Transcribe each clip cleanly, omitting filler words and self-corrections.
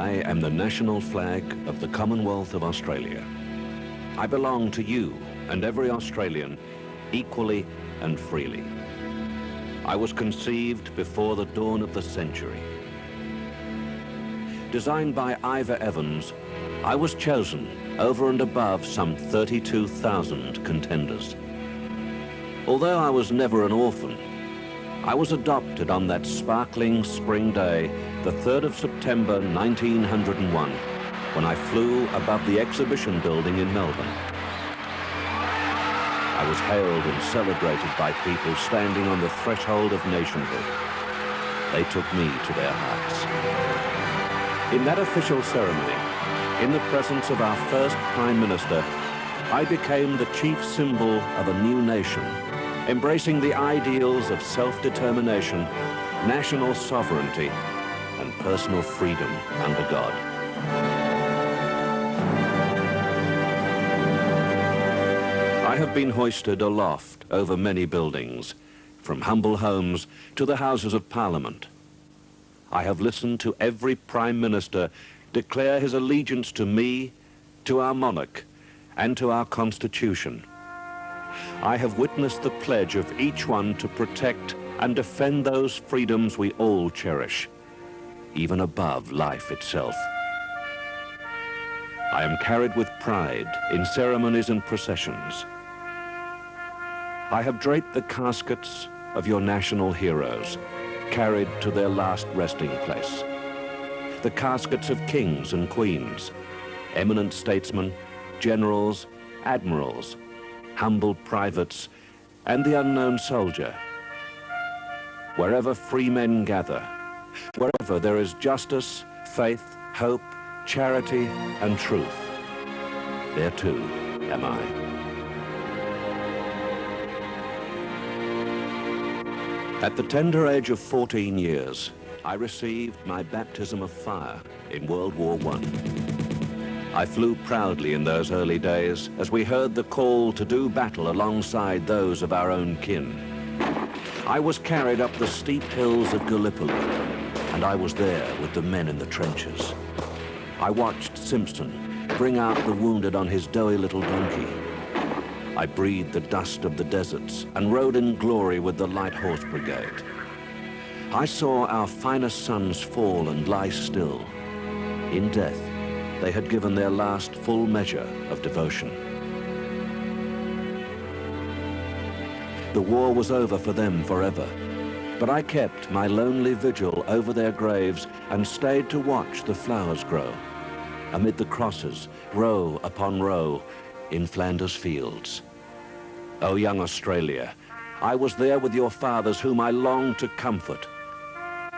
I am the national flag of the Commonwealth of Australia. I belong to you and every Australian equally and freely. I was conceived before the dawn of the century. Designed by Ivor Evans, I was chosen over and above some 32,000 contenders. Although I was never an orphan, I was adopted on that sparkling spring day, the 3rd of September 1901, when I flew above the exhibition building in Melbourne. I was hailed and celebrated by people standing on the threshold of nationhood. They took me to their hearts. In that official ceremony, in the presence of our first Prime Minister, I became the chief symbol of a new nation, embracing the ideals of self-determination, national sovereignty, and personal freedom under God. I have been hoisted aloft over many buildings, from humble homes to the Houses of Parliament. I have listened to every Prime Minister declare his allegiance to me, to our monarch, and to our Constitution. I have witnessed the pledge of each one to protect and defend those freedoms we all cherish, even above life itself. I am carried with pride in ceremonies and processions. I have draped the caskets of your national heroes, carried to their last resting place. The caskets of kings and queens, eminent statesmen, generals, admirals, humble privates, and the unknown soldier. Wherever free men gather, wherever there is justice, faith, hope, charity, and truth, there too am I. At the tender age of 14 years, I received my baptism of fire in World War I. I flew proudly in those early days as we heard the call to do battle alongside those of our own kin. I was carried up the steep hills of Gallipoli, and I was there with the men in the trenches. I watched Simpson bring out the wounded on his doughy little donkey. I breathed the dust of the deserts and rode in glory with the Light Horse Brigade. I saw our finest sons fall and lie still. In death, they had given their last full measure of devotion. The war was over for them forever, but I kept my lonely vigil over their graves and stayed to watch the flowers grow amid the crosses, row upon row, in Flanders fields. Oh, young Australia, I was there with your fathers whom I longed to comfort.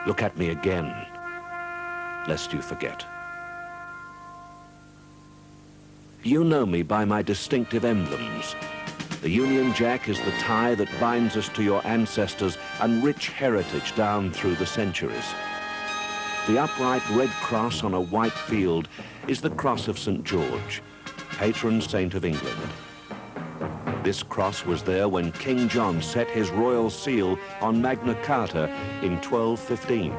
Look at me again, lest you forget. You know me by my distinctive emblems. The Union Jack is the tie that binds us to your ancestors and rich heritage down through the centuries. The upright red cross on a white field is the cross of St. George, patron saint of England. This cross was there when King John set his royal seal on Magna Carta in 1215.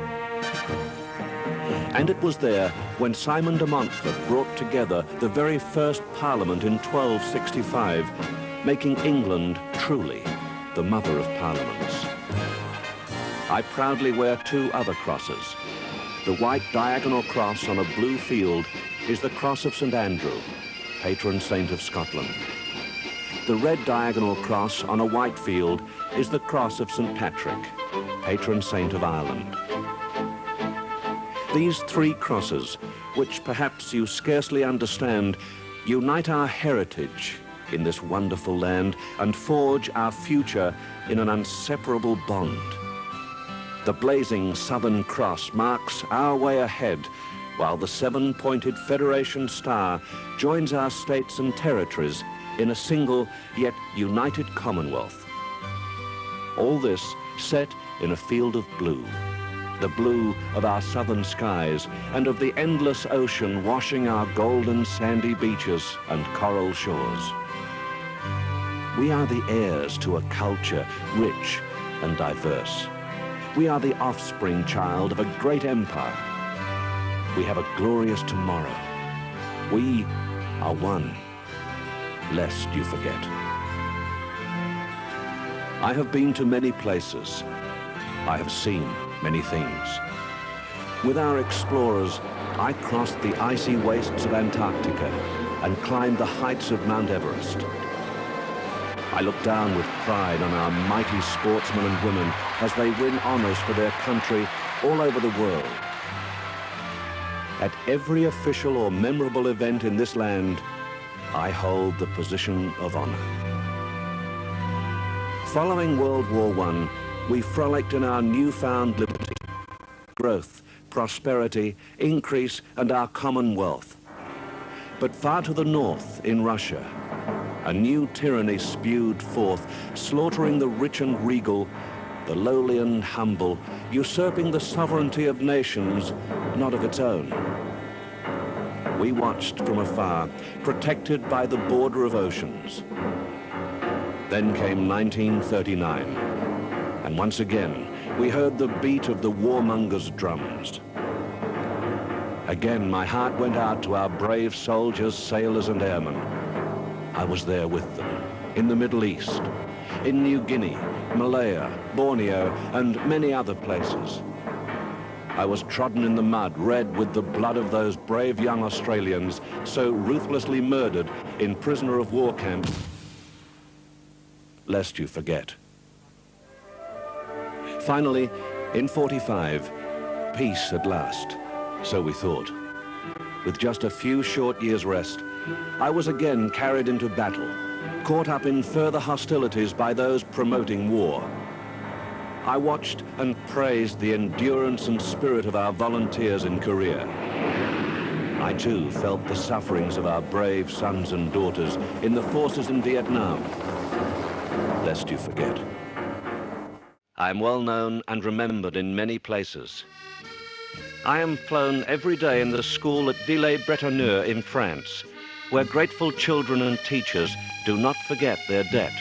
And it was there when Simon de Montfort brought together the very first Parliament in 1265, making England truly the mother of parliaments. I proudly wear two other crosses. The white diagonal cross on a blue field is the cross of St. Andrew, patron saint of Scotland. The red diagonal cross on a white field is the cross of St. Patrick, patron saint of Ireland. These three crosses, which perhaps you scarcely understand, unite our heritage in this wonderful land and forge our future in an inseparable bond. The blazing Southern Cross marks our way ahead, while the seven-pointed Federation Star joins our states and territories in a single yet united Commonwealth. All this set in a field of blue, the blue of our southern skies and of the endless ocean washing our golden sandy beaches and coral shores. We are the heirs to a culture rich and diverse. We are the offspring child of a great empire. We have a glorious tomorrow. We are one, lest you forget. I have been to many places. I have seen many things. With our explorers, I crossed the icy wastes of Antarctica and climbed the heights of Mount Everest. I look down with pride on our mighty sportsmen and women as they win honors for their country all over the world. At every official or memorable event in this land, I hold the position of honor. Following World War I, we frolicked in our newfound liberty, growth, prosperity, increase, and our common wealth. But far to the north, in Russia, a new tyranny spewed forth, slaughtering the rich and regal, the lowly and humble, usurping the sovereignty of nations, not of its own. We watched from afar, protected by the border of oceans. Then came 1939, and once again, we heard the beat of the warmongers' drums. Again, my heart went out to our brave soldiers, sailors, and airmen. I was there with them, in the Middle East, in New Guinea, Malaya, Borneo, and many other places. I was trodden in the mud, red with the blood of those brave young Australians so ruthlessly murdered in prisoner of war camps, lest you forget. Finally, in 45, peace at last, so we thought. With just a few short years' rest, I was again carried into battle, caught up in further hostilities by those promoting war. I watched and praised the endurance and spirit of our volunteers in Korea. I too felt the sufferings of our brave sons and daughters in the forces in Vietnam, lest you forget. I am well known and remembered in many places. I am flown every day in the school at Villers-Bretonneux in France, where grateful children and teachers do not forget their debt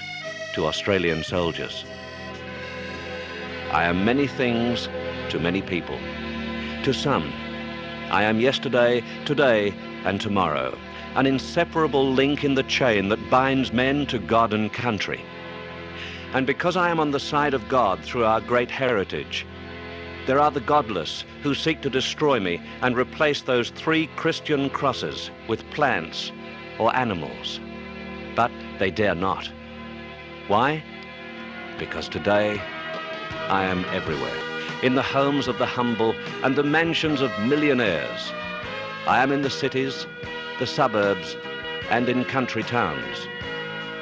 to Australian soldiers. I am many things to many people. To some, I am yesterday, today, and tomorrow, an inseparable link in the chain that binds men to God and country. And because I am on the side of God through our great heritage, there are the godless who seek to destroy me and replace those 3 Christian crosses with plants or animals. But they dare not. Why? Because today I am everywhere, in the homes of the humble and the mansions of millionaires. I am in the cities, the suburbs, and in country towns.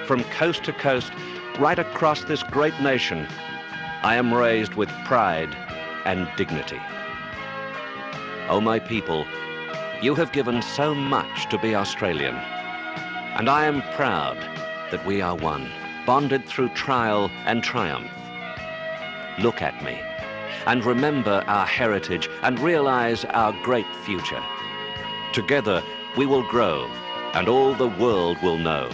From coast to coast, right across this great nation, I am raised with pride and dignity. Oh, my people, you have given so much to be Australian, and I am proud that we are one, bonded through trial and triumph. Look at me and remember our heritage and realize our great future. Together we will grow and all the world will know.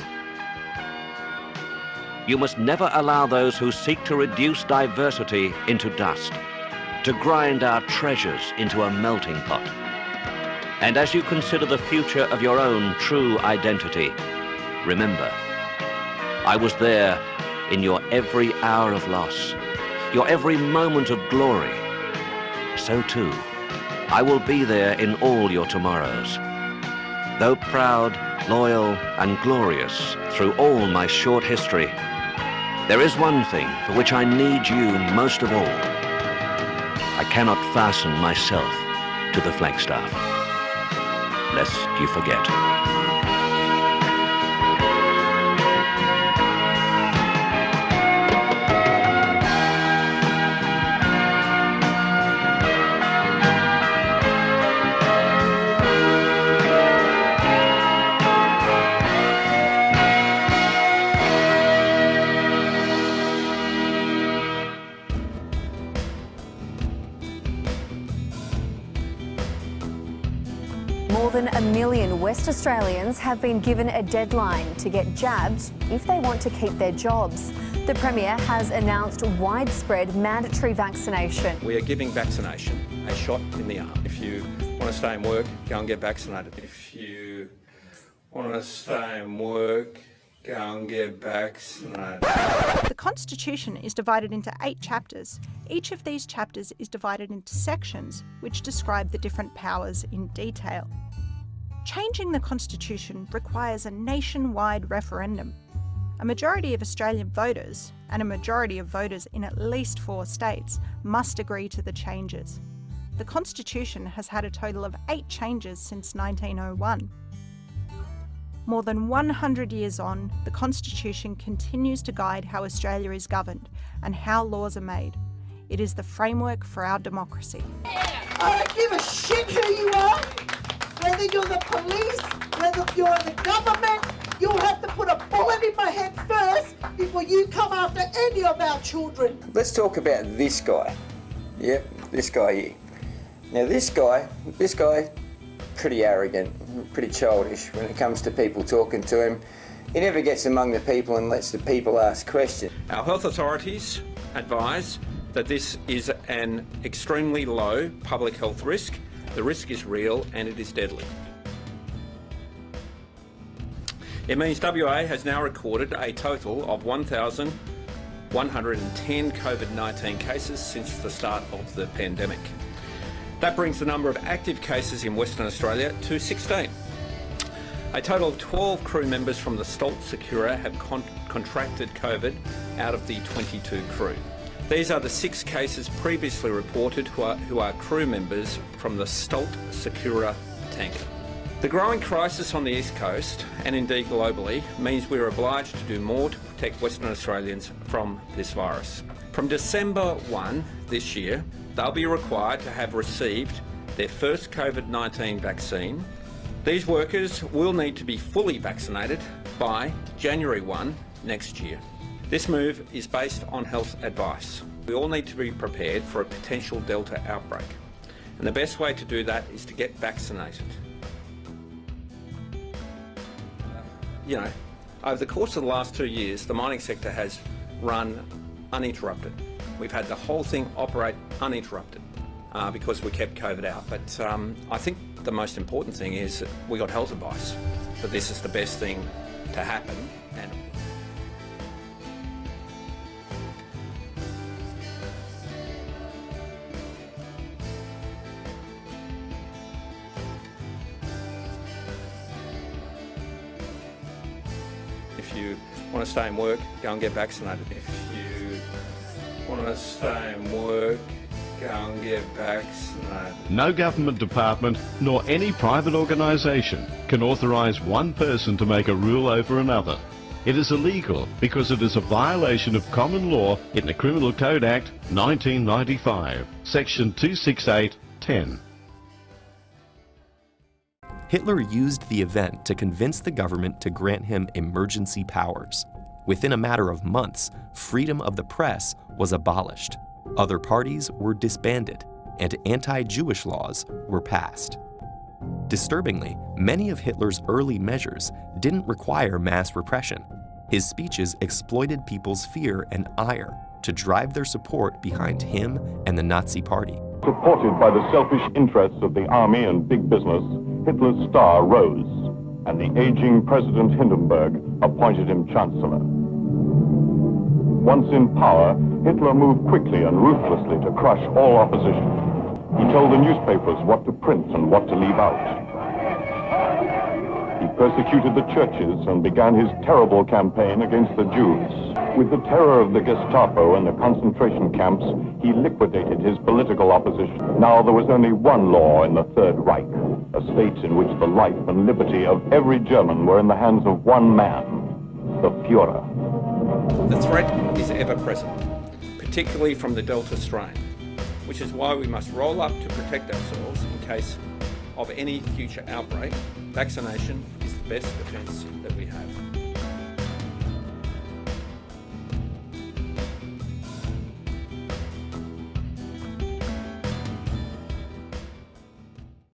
You must never allow those who seek to reduce diversity into dust, to grind our treasures into a melting pot. And as you consider the future of your own true identity, remember, I was there in your every hour of loss, your every moment of glory. So too, I will be there in all your tomorrows. Though proud, loyal, and glorious through all my short history, there is one thing for which I need you most of all. I cannot fasten myself to the flagstaff, lest you forget. More than 1 million West Australians have been given a deadline to get jabbed if they want to keep their jobs. The Premier has announced widespread mandatory vaccination. We are giving vaccination a shot in the arm. If you want to stay in work, go and get vaccinated. If you want to stay in work, go and get vaccinated. The Constitution is divided into 8 chapters. Each of these chapters is divided into sections which describe the different powers in detail. Changing the Constitution requires a nationwide referendum. A majority of Australian voters, and a majority of voters in at least 4 states, must agree to the changes. The Constitution has had a total of 8 changes since 1901. More than 100 years on, the Constitution continues to guide how Australia is governed and how laws are made. It is the framework for our democracy. I don't give a shit who you are, whether you're the police, whether you're the government. You'll have to put a bullet in my head first before you come after any of our children. Let's talk about this guy. Yep, this guy here. Now this guy, pretty arrogant, pretty childish when it comes to people talking to him. He never gets among the people and lets the people ask questions. Our health authorities advise that this is an extremely low public health risk. The risk is real and it is deadly. It means WA has now recorded a total of 1,110 COVID-19 cases since the start of the pandemic. That brings the number of active cases in Western Australia to 16. A total of 12 crew members from the Stolt Secura have contracted COVID out of the 22 crew. These are the 6 cases previously reported who are crew members from the Stolt Secura tanker. The growing crisis on the East Coast, and indeed globally, means we are obliged to do more to protect Western Australians from this virus. From December 1 this year, they'll be required to have received their first COVID-19 vaccine. These workers will need to be fully vaccinated by January 1 next year. This move is based on health advice. We all need to be prepared for a potential Delta outbreak, and the best way to do that is to get vaccinated. Over the course of the last 2 years, the mining sector has run uninterrupted. We've had the whole thing operate uninterrupted because we kept COVID out. But I think the most important thing is that we got health advice that this is the best thing to happen. And if you want to stay in work, go and get vaccinated. If you want to stay in work, go and get vaccinated. No government department nor any private organisation can authorise one person to make a rule over another. It is illegal because it is a violation of common law in the Criminal Code Act 1995, Section 268(10). Hitler used the event to convince the government to grant him emergency powers. Within a matter of months, freedom of the press was abolished. Other parties were disbanded, and anti-Jewish laws were passed. Disturbingly, many of Hitler's early measures didn't require mass repression. His speeches exploited people's fear and ire to drive their support behind him and the Nazi Party. Supported by the selfish interests of the army and big business, Hitler's star rose, and the aging President Hindenburg appointed him Chancellor. Once in power, Hitler moved quickly and ruthlessly to crush all opposition. He told the newspapers what to print and what to leave out. He persecuted the churches and began his terrible campaign against the Jews. With the terror of the Gestapo and the concentration camps, he liquidated his political opposition. Now there was only one law in the Third Reich, a state in which the life and liberty of every German were in the hands of one man, the Führer. The threat is ever present, particularly from the Delta strain, which is why we must roll up to protect ourselves in case of any future outbreak. Vaccination is the best defence that we have.